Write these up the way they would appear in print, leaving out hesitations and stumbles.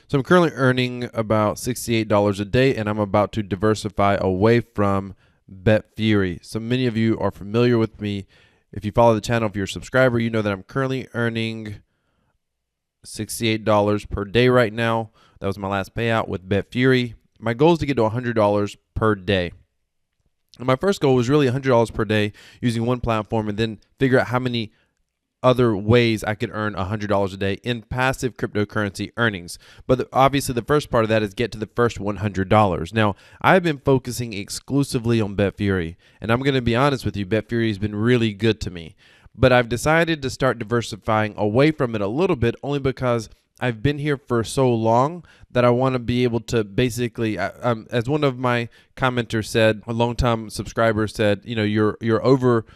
So I'm currently earning about $68 a day, and I'm about to diversify away from Betfury. So many of you are familiar with me. If you follow the channel, if you're a subscriber, you know that I'm currently earning $68 per day right now. That was my last payout with Betfury. My goal is to get to $100 per day. And my first goal was really $100 per day using one platform, and then figure out how many other ways I could earn $100 a day in passive cryptocurrency earnings. But obviously the first part of that is get to the first $100. Now, I've been focusing exclusively on Betfury, and I'm going to be honest with you, Betfury has been really good to me. But I've decided to start diversifying away from it a little bit, only because I've been here for so long that I want to be able to basically, as one of my commenters said, a longtime subscriber said, you know, you're over,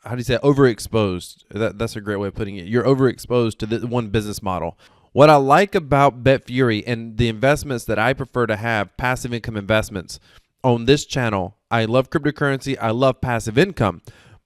how do you say, overexposed. That's a great way of putting it. You're overexposed to the one business model. What I like about Betfury and the investments that I prefer to have, passive income investments on this channel, I love cryptocurrency, I love passive income,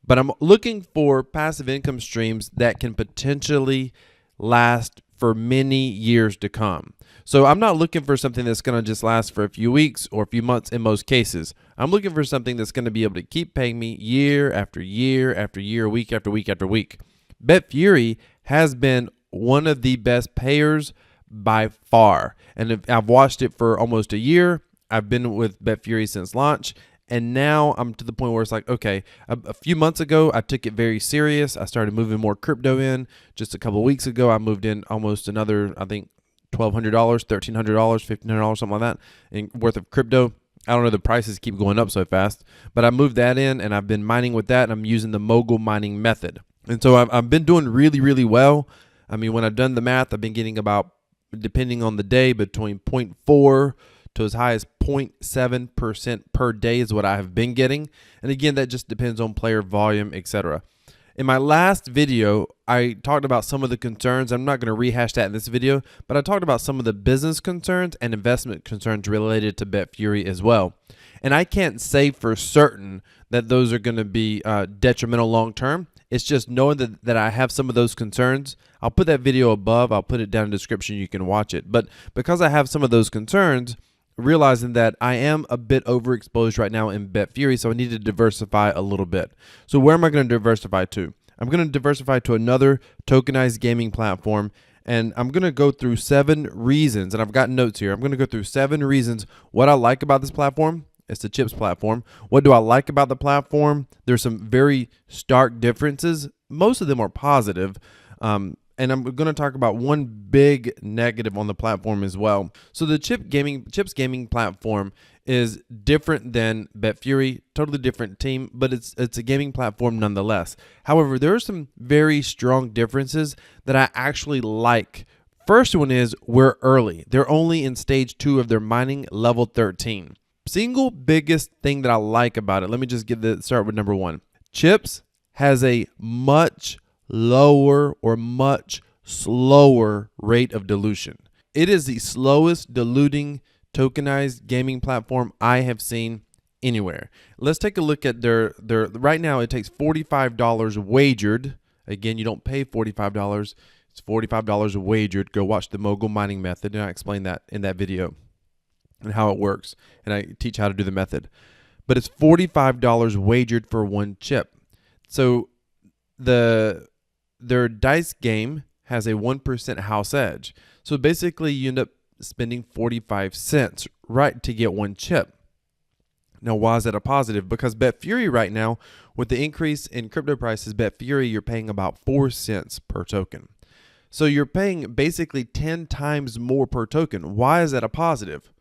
but I'm looking for passive income streams that can potentially last for many years to come. So I'm not looking for something that's going to just last for a few weeks or a few months in most cases. I'm looking for something that's going to be able to keep paying me year after year after year, week after week after week. Betfury has been one of the best payers by far. And I've watched it for almost a year. I've been with Betfury since launch. And now I'm to the point where it's like, okay, a few months ago, I took it very serious. I started moving more crypto in. Just a couple of weeks ago, I moved in almost another, I think, $1,200, $1,300, $1,500, something like that, worth of crypto. I don't know, the prices keep going up so fast, but I moved that in, and I've been mining with that, and I'm using the mogul mining method. And so I've been doing really, really well. I mean, when I've done the math, I've been getting about, depending on the day, between 0.4 to as high as 0.7% per day is what I have been getting. And again, that just depends on player volume, etc. In my last video, I talked about some of the concerns. I'm not going to rehash that in this video, but I talked about some of the business concerns and investment concerns related to Betfury as well. And I can't say for certain that those are going to be detrimental long term. It's just knowing that I have some of those concerns. I'll put that video above. I'll put it down in the description. You can watch it. But because I have some of those concerns, realizing that I am a bit overexposed right now in Betfury, so I need to diversify a little bit. So where am I going to diversify to? I'm going to diversify to another tokenized gaming platform, and I'm going to go through 7 reasons, and I've got notes here. I'm going to go through 7 reasons what I like about this platform. It's the Chips platform. What do I like about the platform? There's some very stark differences. Most of them are positive. And I'm going to talk about one big negative on the platform as well. So the Chips gaming platform is different than Betfury, totally different team, but it's a gaming platform nonetheless. However, there are some very strong differences that I actually like. First one is we're early. They're only in stage 2 of their mining, level 13. Single biggest thing that I like about it, let me just start with number 1. Chips has a much lower or much slower rate of dilution. It is the slowest diluting tokenized gaming platform I have seen anywhere. Let's take a look at their right now. It takes $45 wagered. Again, you don't pay $45. It's $45 wagered. Go watch the mogul mining method, and I explain that in that video and how it works, and I teach how to do the method. But it's $45 wagered for one chip. So their dice game has a 1% house edge. So basically you end up spending 45 cents right to get one chip. Now, why is that a positive? Because Betfury right now, with the increase in crypto prices, Betfury, you're paying about 4 cents per token. So you're paying basically 10 times more per token. Why is that a positive?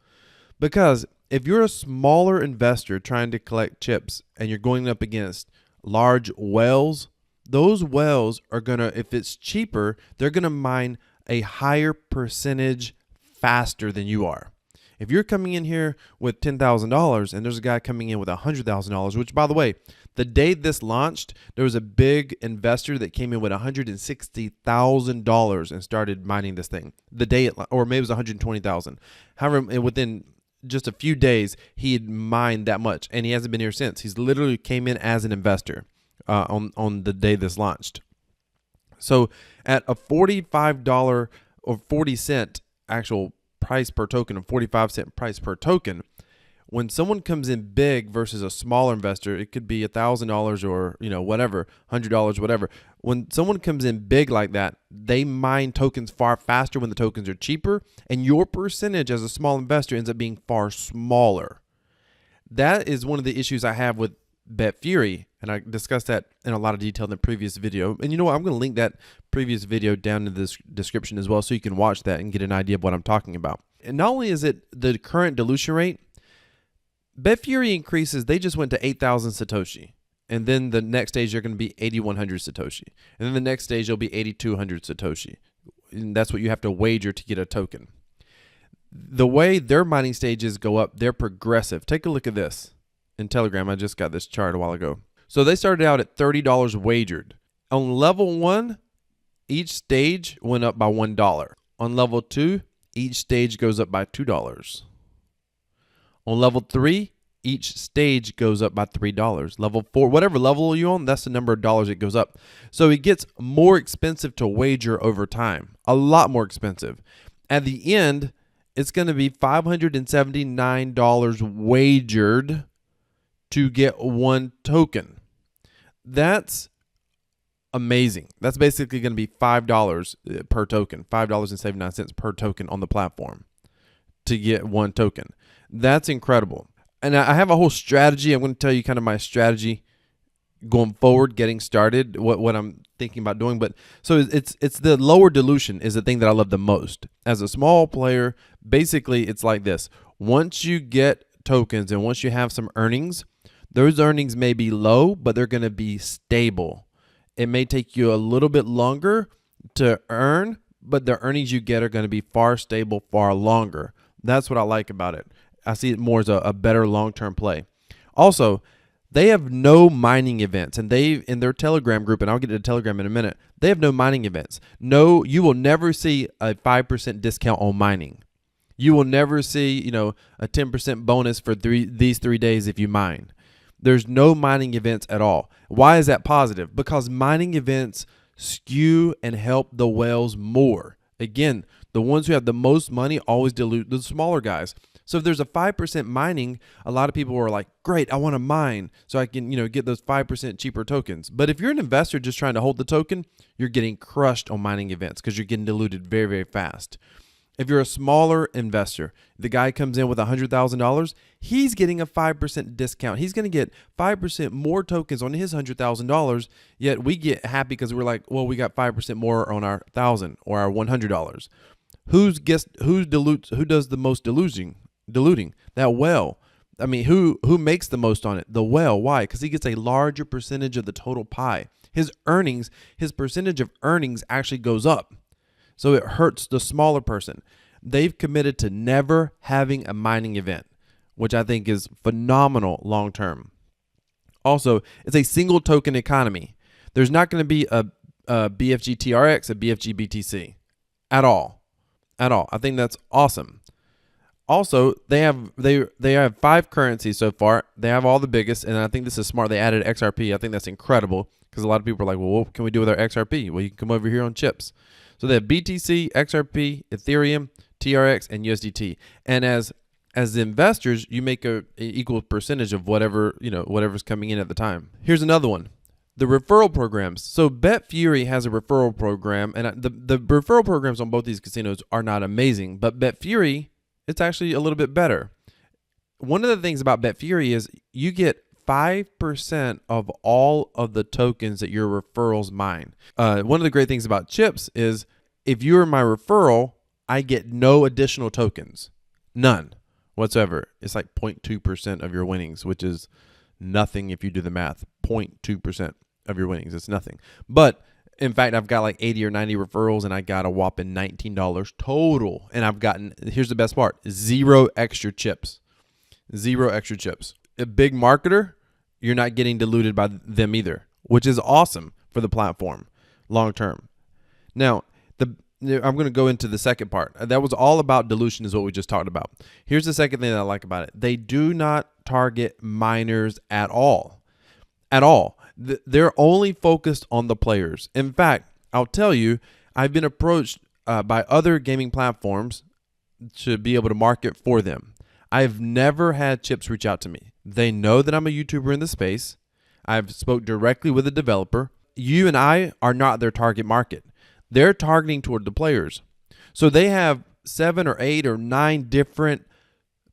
Because if you're a smaller investor trying to collect chips and you're going up against large whales, those whales are going to, if it's cheaper, they're going to mine a higher percentage faster than you are. If you're coming in here with $10,000 and there's a guy coming in with $100,000, which, by the way, the day this launched, there was a big investor that came in with $160,000 and started mining this thing. The day, or maybe it was $120,000. However, within just a few days, he had mined that much, and he hasn't been here since. He's literally came in as an investor on the day this launched. So at a $45 or 40 cent actual price per token, a 45-cent price per token. When someone comes in big versus a smaller investor, it could be $1,000 or whatever, $100, whatever. When someone comes in big like that, they mine tokens far faster when the tokens are cheaper, and your percentage as a small investor ends up being far smaller. That is one of the issues I have with Betfury, and I discussed that in a lot of detail in the previous video. And you know what? I'm going to link that previous video down in the description as well, so you can watch that and get an idea of what I'm talking about. And not only is it the current dilution rate, Betfury increases, they just went to 8,000 Satoshi. And then the next stage, they're going to be 8,100 Satoshi. And then the next stage, they'll be 8,200 Satoshi. And that's what you have to wager to get a token. The way their mining stages go up, they're progressive. Take a look at this in Telegram. I just got this chart a while ago. So they started out at $30 wagered. On level 1, each stage went up by $1. On level 2, each stage goes up by $2. On level 3, each stage goes up by $3. Level 4, whatever level you're on, that's the number of dollars it goes up. So it gets more expensive to wager over time, a lot more expensive. At the end, it's going to be $579 wagered to get one token. That's amazing. That's basically going to be $5 per token, $5.79 per token on the platform to get one token. That's incredible. And I have a whole strategy. I'm going to tell you kind of my strategy going forward, getting started, what I'm thinking about doing. But so it's the lower dilution is the thing that I love the most. As a small player, basically it's like this. Once you get tokens and once you have some earnings, those earnings may be low, but they're going to be stable. It may take you a little bit longer to earn, but the earnings you get are going to be far stable, far longer. That's what I like about it. I see it more as a better long-term play. Also, they have no mining events, and in their Telegram group, and I'll get to Telegram in a minute, they have no mining events. No, you will never see a 5% discount on mining. You will never see, a 10% bonus for these 3 days if you mine. There's no mining events at all. Why is that positive? Because mining events skew and help the whales more. Again, the ones who have the most money always dilute the smaller guys. So if there's a 5% mining, a lot of people are like, great, I want to mine so I can, get those 5% cheaper tokens. But if you're an investor just trying to hold the token, you're getting crushed on mining events because you're getting diluted very, very fast. If you're a smaller investor, the guy comes in with $100,000, he's getting a 5% discount. He's going to get 5% more tokens on his $100,000, yet we get happy because we're like, well, we got 5% more on our $1,000 or our $100. Who does the most diluting? That whale. I mean, who makes the most on it? The whale. Why? Because he gets a larger percentage of the total pie. His percentage of earnings actually goes up. So it hurts the smaller person. They've committed to never having a mining event, which I think is phenomenal long term. Also, it's a single token economy. There's not going to be a BFG TRX, a BFG BTC at all. I think that's awesome. Also, they have 5 currencies so far. They have all the biggest, and I think this is smart. They added XRP. I think that's incredible because a lot of people are like, well, what can we do with our XRP? Well, you can come over here on chips. So they have BTC, XRP, Ethereum, TRX, and USDT. And as investors, you make an equal percentage of whatever's coming in at the time. Here's another one. The referral programs. So Betfury has a referral program, and the referral programs on both these casinos are not amazing, but Betfury, it's actually a little bit better. One of the things about Betfury is you get 5% of all of the tokens that your referrals mine. One of the great things about chips is if you're my referral, I get no additional tokens. None whatsoever. It's like 0.2% of your winnings, which is nothing if you do the math. 0.2% of your winnings. It's nothing. But in fact, I've got like 80 or 90 referrals and I got a whopping $19 total. And I've gotten, here's the best part, 0 extra chips. 0 extra chips. A big marketer, you're not getting diluted by them either, which is awesome for the platform long term. Now, I'm going to go into the second part. That was all about dilution is what we just talked about. Here's the second thing that I like about it. They do not target minors at all. At all. They're only focused on the players. In fact, I'll tell you, I've been approached by other gaming platforms to be able to market for them. I've never had Chips reach out to me. They know that I'm a YouTuber in the space. I've spoke directly with a developer. You and I are not their target market. They're targeting toward the players. So they have 7 or 8 or 9 different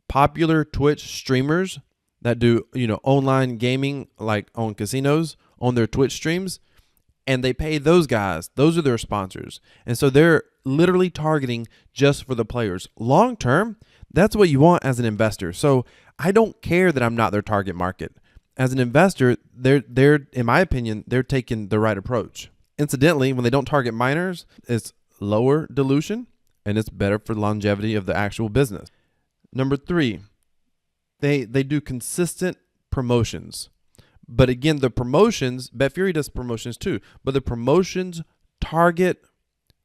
popular Twitch streamers that do, online gaming, like on casinos, on their Twitch streams, and they pay those guys. Those are their sponsors. And so they're literally targeting just for the players. Long term, that's what you want as an investor. So I don't care that I'm not their target market. As an investor, they're in my opinion, they're taking the right approach. Incidentally, when they don't target minors, it's lower dilution and it's better for longevity of the actual business. Number 3, they do consistent promotions. But again, the promotions, Betfury does promotions too, but the promotions target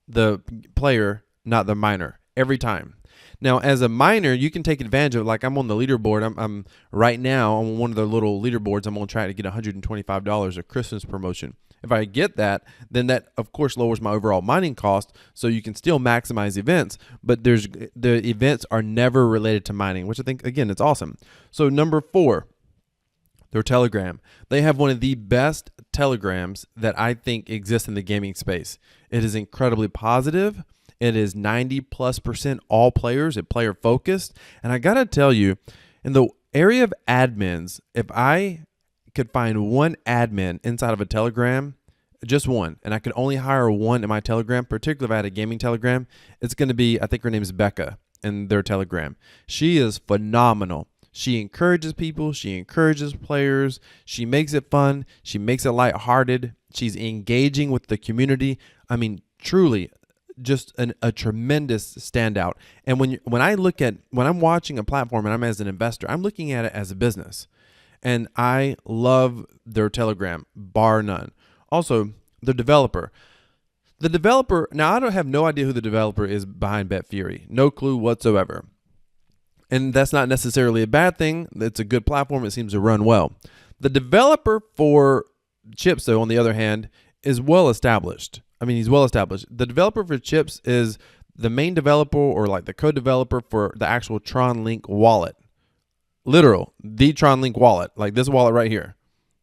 the player, not the minor, every time. Now, as a minor, you can take advantage of, like I'm on the leaderboard. I'm right now on one of the little leaderboards. I'm going to try to get $125 a Christmas promotion. If I get that, then that, of course, lowers my overall mining cost, so you can still maximize events, but the events are never related to mining, which I think, again, it's awesome. So number 4, their Telegram. They have one of the best Telegrams that I think exists in the gaming space. It is incredibly positive. It is 90+% all players, it's player focused. And I got to tell you, in the area of admins, if I could find one admin inside of a Telegram, just one, and I could only hire one in my Telegram, particularly if I had a gaming Telegram, it's going to be, I think her name is Becca in their Telegram. She is phenomenal. She encourages people. She encourages players. She makes it fun. She makes it lighthearted. She's engaging with the community. I mean, truly, just a tremendous standout. And when I'm watching a platform and I'm as an investor, I'm looking at it as a business. And I love their Telegram, bar none. Also, the developer. The developer, now I don't have no idea who the developer is behind Betfury. No clue whatsoever. And that's not necessarily a bad thing. It's a good platform. It seems to run well. The developer for Chips, though, on the other hand, is well established. I mean, he's well established. The developer for Chips is the main developer, or like the co-developer for the actual Tron Link wallet. Literal, the Tron Link wallet, like this wallet right here.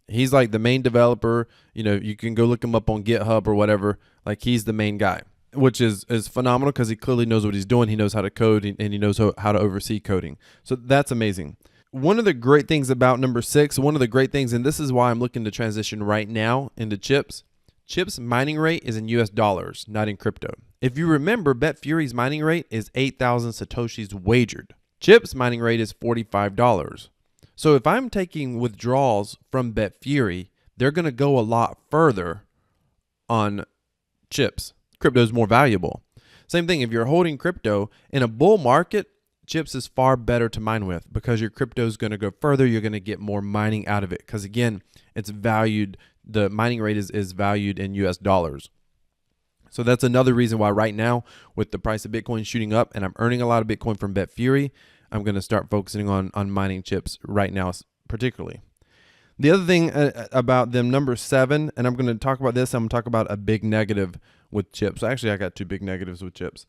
He's like the main developer. You can go look him up on GitHub or whatever. Like, he's the main guy, which is phenomenal because he clearly knows what he's doing. He knows how to code, and he knows how to oversee coding. So that's amazing. One of the great things about number 6, one of the great things, and this is why I'm looking to transition right now into Chips. Chips mining rate is in US dollars, not in crypto. If you remember, Betfury's mining rate is 8,000 Satoshis wagered. Chips mining rate is $45. So if I'm taking withdrawals from Betfury, they're going to go a lot further on Chips. Crypto is more valuable. Same thing, if you're holding crypto in a bull market, Chips is far better to mine with because your crypto is going to go further. You're going to get more mining out of it because, again, it's valued. The mining rate is valued in US dollars. So that's another reason why right now, with the price of Bitcoin shooting up and I'm earning a lot of Bitcoin from Betfury, I'm going to start focusing on mining Chips right now, particularly. The other thing about them, number 7, and I'm going to talk about this. I'm going to talk about a big negative with Chips. Actually, I got 2 big negatives with Chips.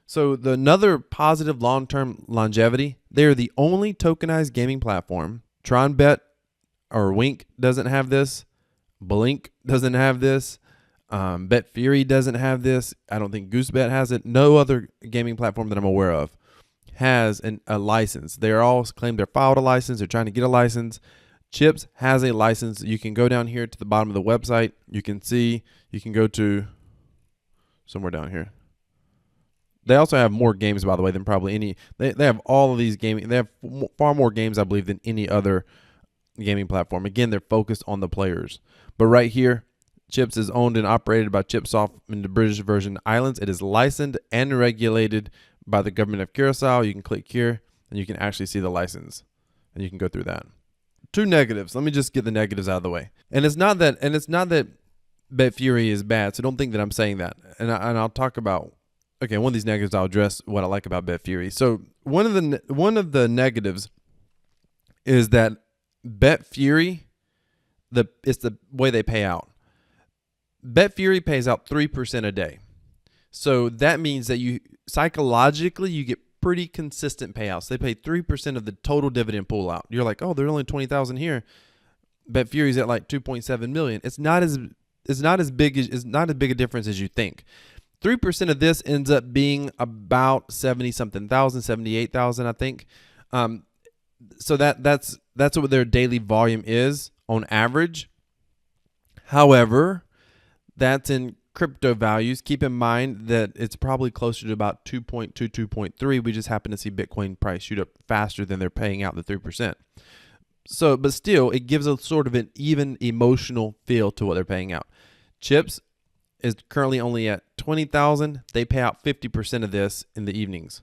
So another positive long-term longevity, they're the only tokenized gaming platform. TronBet or Wink doesn't have this. Blink doesn't have this. Betfury doesn't have this. I don't think GooseBet has it. No other gaming platform that I'm aware of has a license. They all claim they're filed a license. They're trying to get a license. Chips has a license. You can go down here to the bottom of the website. You can see, you can go to somewhere down here. They also have more games, by the way, than probably any. They have all of these gaming. They have far more games, I believe, than any other gaming platform. Again, they're focused on the players. But right here, Chips is owned and operated by Chipsoft in the British Virgin Islands. It is licensed and regulated by the government of Curacao. You can click here, and you can actually see the license, and you can go through that. 2 negatives. Let me just get the negatives out of the way. And it's not that Betfury is bad. So don't think that I'm saying that. And I'll talk about. Okay, one of these negatives, I'll address what I like about Betfury. So one of the negatives is that Betfury, it's the way they pay out. Betfury pays out 3% a day. So that means that you psychologically you get pretty consistent payouts. They pay 3% of the total dividend pool out. You're like, oh, they're only 20,000 here. Betfury's at like 2.7 million. It's not as big a difference as you think. 3% of this ends up being about 70-something thousand, 78,000, I think. So that's what their daily volume is on average. However, that's in crypto values. Keep in mind that it's probably closer to about 2.2, 2.3. We just happen to see Bitcoin price shoot up faster than they're paying out the 3%. So, but still, it gives a sort of an even emotional feel to what they're paying out. Chips is currently only at 20,000. They pay out 50% of this in the evenings,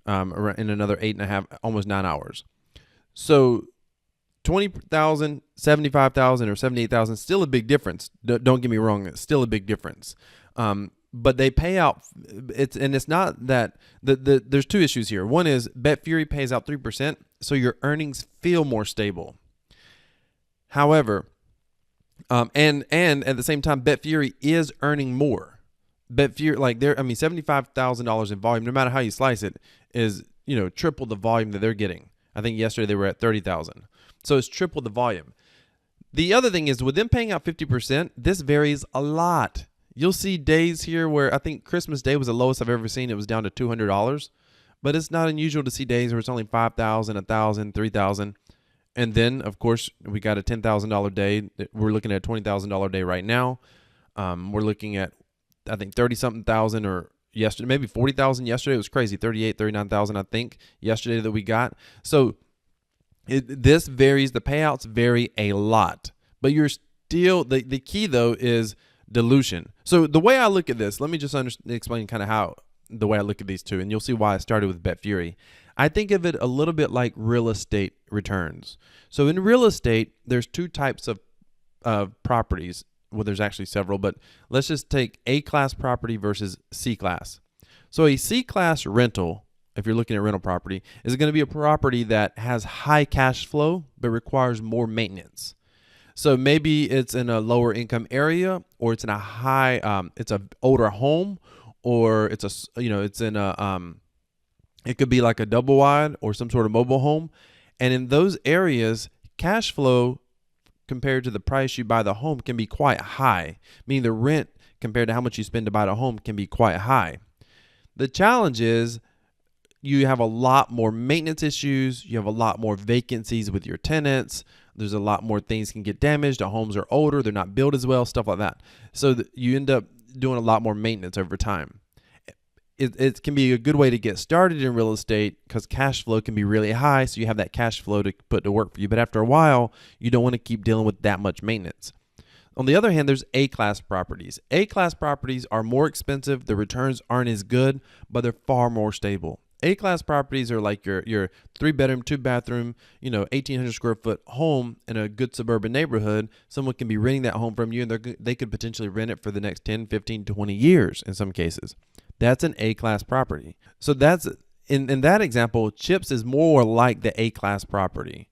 in another 8.5, almost 9 hours. So 20,000, 75,000, or 78,000, still a big difference. Don't get me wrong, it's still a big difference. But they pay out. It's not that there's two issues here. One is Betfury pays out 3%, so your earnings feel more stable. However, and at the same time, Betfury is earning more. Betfury, like $75,000 in volume, no matter how you slice it, is triple the volume that they're getting. I think yesterday they were at 30,000. So it's triple the volume. The other thing is with them paying out 50%, this varies a lot. You'll see days here where I think Christmas Day was the lowest I've ever seen. It was down to $200. But it's not unusual to see days where it's only 5,000, 1,000, 3,000. And then, of course, we got a $10,000 day. We're looking at a $20,000 day right now. We're looking at, I think, 30-something thousand, or yesterday, maybe 40,000 yesterday. It was crazy, 38, 39,000, I think, yesterday that we got. So this varies. The payouts vary a lot. But you're still, the key, though, is dilution. So the way I look at this, let me just explain kind of the way I look at these two, and you'll see why I started with Betfury. I think of it a little bit like real estate returns. So in real estate, there's two types of properties. Well, there's actually several, but let's just take A-class property versus C-class. So a C-class rental, if you're looking at rental property, is going to be a property that has high cash flow but requires more maintenance. So maybe it's in a lower income area, or it's in a it's an older home, or it's in a it could be like a double wide or some sort of mobile home. And in those areas, cash flow compared to the price you buy the home can be quite high, meaning the rent compared to how much you spend to buy the home can be quite high. The challenge is you have a lot more maintenance issues. You have a lot more vacancies with your tenants. There's a lot more things can get damaged. The homes are older. They're not built as well, stuff like that. So you end up doing a lot more maintenance over time. It can be a good way to get started in real estate because cash flow can be really high. So you have that cash flow to put to work for you. But after a while, you don't want to keep dealing with that much maintenance. On the other hand, there's A-class properties. A-class properties are more expensive. The returns aren't as good, but they're far more stable. A-class properties are like your 3-bedroom, 2-bathroom, 1,800 square foot home in a good suburban neighborhood. Someone can be renting that home from you, and they could potentially rent it for the next 10, 15, 20 years in some cases. That's an A-class property. So that's in that example, Chips is more like the A-class property.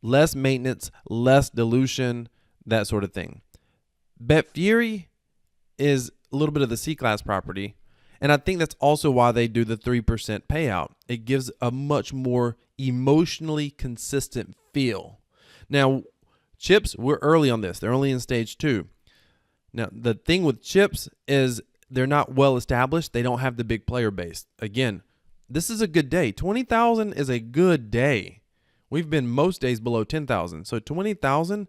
Less maintenance, less dilution, that sort of thing. Betfury is a little bit of the C-class property. And I think that's also why they do the 3% payout. It gives a much more emotionally consistent feel. Now, Chips, we're early on this. They're only in stage 2. Now, the thing with Chips is they're not well established. They don't have the big player base. Again, this is a good day. 20,000 is a good day. We've been most days below 10,000. So 20,000,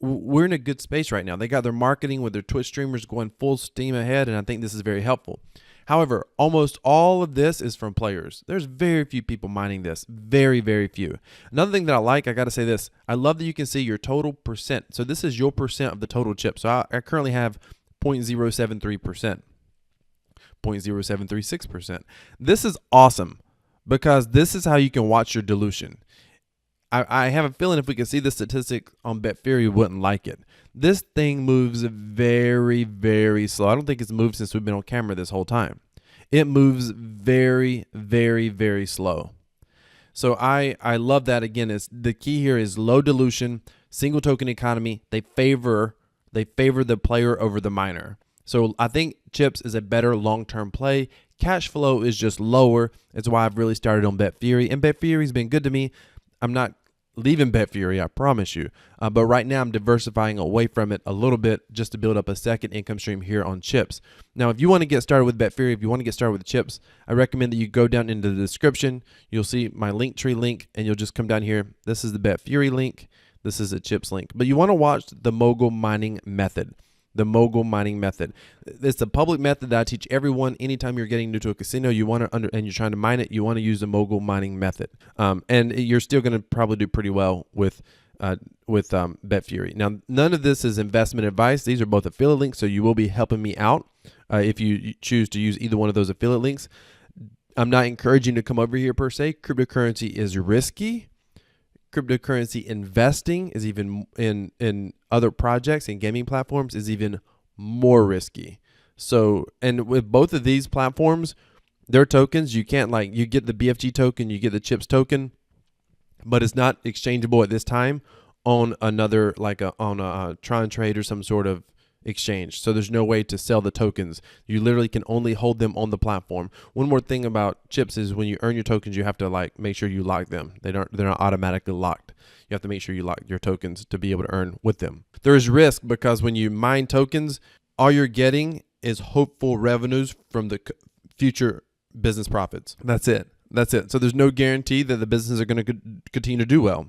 we're in a good space right now. They got their marketing with their Twitch streamers going full steam ahead, and I think this is very helpful. However, almost all of this is from players. There's very few people mining this. Very, very few. Another thing that I like, I got to say this. I love that you can see your total percent. So this is your percent of the total chip. So I currently have 0.073%, 0.0736%. This is awesome because this is how you can watch your dilution. I have a feeling if we could see the statistic on Betfury, we wouldn't like it. This thing moves very, very slow. I don't think it's moved since we've been on camera this whole time. It moves very, very, very slow. So I love that. Again, the key here is low dilution, single token economy. They favor the player over the miner. So I think Chips is a better long-term play. Cash flow is just lower. That's why I've really started on Betfury, and Betfury's been good to me. I'm not leaving Betfury, I promise you. But right now I'm diversifying away from it a little bit just to build up a second income stream here on chips. Now, if you want to get started with Betfury, if you want to get started with chips, I recommend that you go down into the description. You'll see my Linktree link, and you'll just come down here. This is the Betfury link. This is a chips link. But you want to watch the mogul mining method. The mogul mining method. It's a public method that I teach everyone. Anytime you're getting into a casino, you want to and you're trying to mine it, you want to use the mogul mining method. And you're still going to probably do pretty well with Betfury. Now, none of this is investment advice. These are both affiliate links, so you will be helping me out if you choose to use either one of those affiliate links. I'm not encouraging you to come over here per se. Cryptocurrency is risky. Cryptocurrency investing is even in other projects and gaming platforms is even more risky. So, and with both of these platforms, their tokens, you can't you get the BFG token, you get the chips token, but it's not exchangeable at this time on another, on a Tron Trade or some sort of exchange. So there's no way to sell the tokens. You literally can only hold them on the platform. One more thing about chips is when you earn your tokens, you have to make sure you lock them. They're not automatically locked. You have to make sure you lock your tokens to be able to earn with them. There is risk because when you mine tokens, all you're getting is hopeful revenues from the future business profits. That's it. So there's no guarantee that the businesses are going to continue to do well.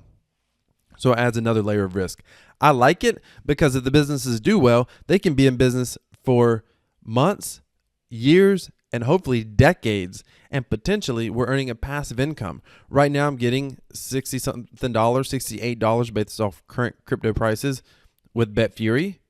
So it adds another layer of risk. I like it because if the businesses do well, they can be in business for months, years, and hopefully decades. And potentially we're earning a passive income. Right now I'm getting $60-something, $68 based off current crypto prices with Betfury.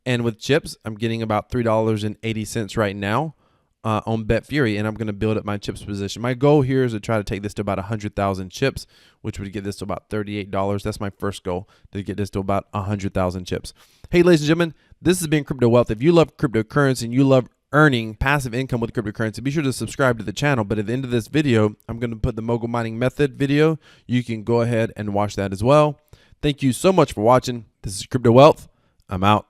And with chips, I'm getting about $3.80 right now on Betfury, and I'm going to build up my chips position. My goal here is to try to take this to about 100,000 chips, which would get this to about $38. That's my first goal, to get this to about 100,000 chips. Hey, ladies and gentlemen, this has been Crypto Wealth. If you love cryptocurrency and you love earning passive income with cryptocurrency, be sure to subscribe to the channel. But at the end of this video, I'm going to put the mogul mining method video. You can go ahead and watch that as well. Thank you so much for watching. This is Crypto Wealth. I'm out.